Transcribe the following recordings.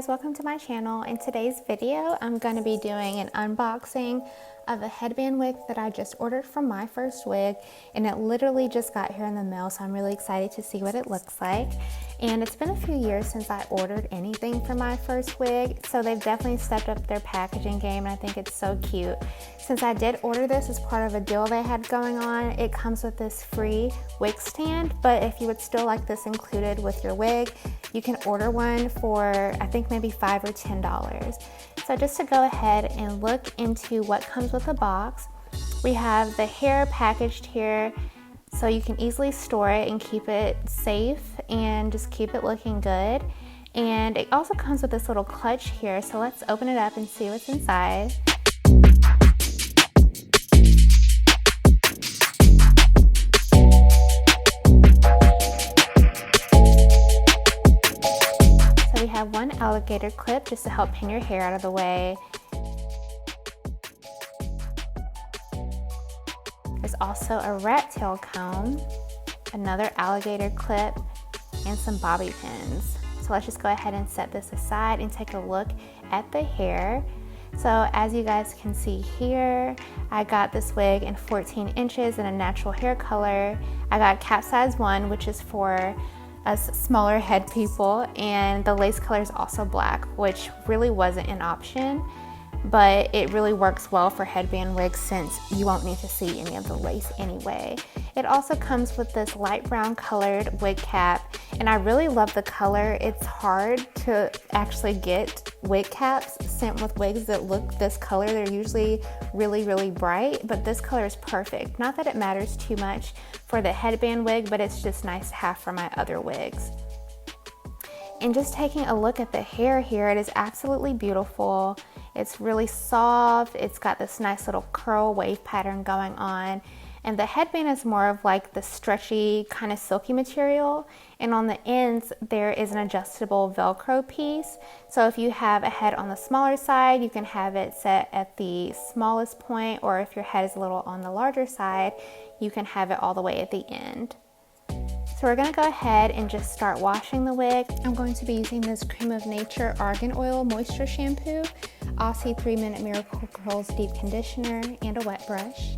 guys, welcome to my channel. In today's video, I'm going to be doing an unboxing of a headband wig that I just ordered from My FirstWig, and it literally just got here in the mail, so I'm really excited to see what it looks like. And it's been a few years since I ordered anything from My FirstWig, so they've definitely stepped up their packaging game, and I think it's so cute. Since I did order this as part of a deal they had going on, it comes with this free wig stand, but if you would still like this included with your wig, you can order one for I think maybe $5 or $10. So just to go ahead and look into what comes with the box, we have the hair packaged here so you can easily store it and keep it safe and just keep it looking good. And it also comes with this little clutch here, so let's open it up and see what's inside. We have one alligator clip just to help pin your hair out of the way. There's also a rat tail comb, another alligator clip, and some bobby pins. So let's just go ahead and set this aside and take a look at the hair. So as you guys can see here, I got this wig in 14 inches in a natural hair color. I got cap size 1, which is for us smaller head people, and the lace color is also black, which really wasn't an option, but it really works well for headband wigs since you won't need to see any of the lace anyway. It also comes with this light brown colored wig cap, and I really love the color. It's hard to actually get wig caps sent with wigs that look this color. They're usually really bright, but this color is perfect. Not that it matters too much for the headband wig, but it's just nice to have for my other wigs. And just taking a look at the hair here, it is absolutely beautiful. It's really soft. It's got this nice little curl wave pattern going on. And the headband is more of like the stretchy kind of silky material, and on the ends there is an adjustable Velcro piece. So if you have a head on the smaller side, you can have it set at the smallest point, or if your head is a little on the larger side, you can have it all the way at the end. So we're going to go ahead and just start washing the wig. I'm going to be using this Cream of Nature Argan Oil Moisture Shampoo, Aussie 3-Minute Miracle Curls Deep Conditioner, and a wet brush.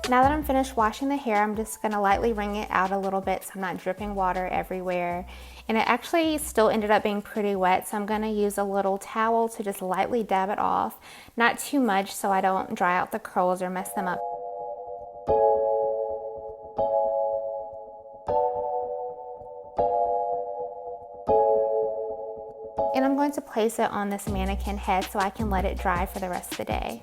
Now that I'm finished washing the hair, I'm just going to lightly wring it out a little bit so I'm not dripping water everywhere. And it actually still ended up being pretty wet, so I'm going to use a little towel to just lightly dab it off. Not too much so I don't dry out the curls or mess them up. And I'm going to place it on this mannequin head so I can let it dry for the rest of the day.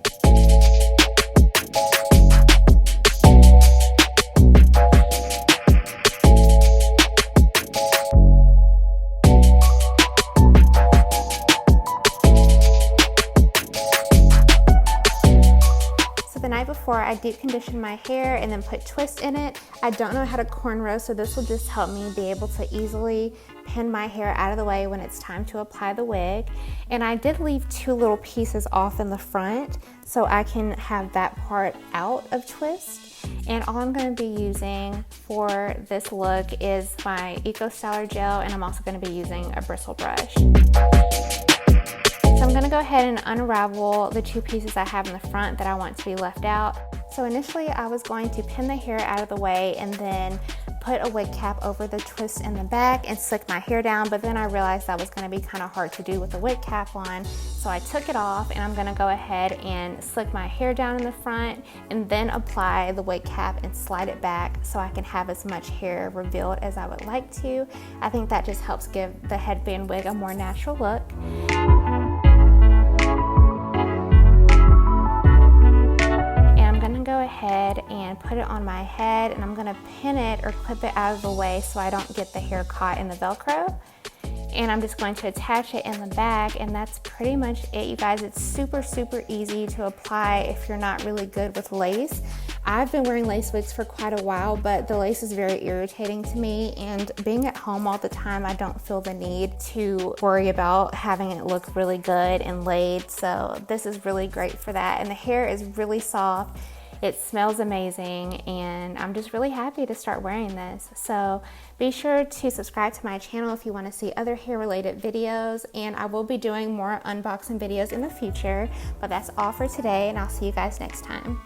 before I deep condition my hair and then put twist in it. I don't know how to cornrow, so this will just help me be able to easily pin my hair out of the way when it's time to apply the wig. And I did leave 2 little pieces off in the front so I can have that part out of twist. And all I'm going to be using for this look is my Eco Styler gel, and I'm also going to be using a bristle brush. So I'm going to go ahead and unravel the 2 pieces I have in the front that I want to be left out. So initially I was going to pin the hair out of the way and then put a wig cap over the twist in the back and slick my hair down, but then I realized that was going to be kind of hard to do with the wig cap on, so I took it off, and I'm going to go ahead and slick my hair down in the front and then apply the wig cap and slide it back so I can have as much hair revealed as I would like to. I think that just helps give the headband wig a more natural look. Go ahead and put it on my head, and I'm going to pin it or clip it out of the way so I don't get the hair caught in the Velcro. And I'm just going to attach it in the back, and that's pretty much it, you guys. It's super easy to apply if you're not really good with lace. I've been wearing lace wigs for quite a while, but the lace is very irritating to me, and being at home all the time, I don't feel the need to worry about having it look really good and laid, so this is really great for that. And the hair is really soft. It smells amazing, and I'm just really happy to start wearing this. So be sure to subscribe to my channel if you want to see other hair related videos, and I will be doing more unboxing videos in the future. But that's all for today, and I'll see you guys next time.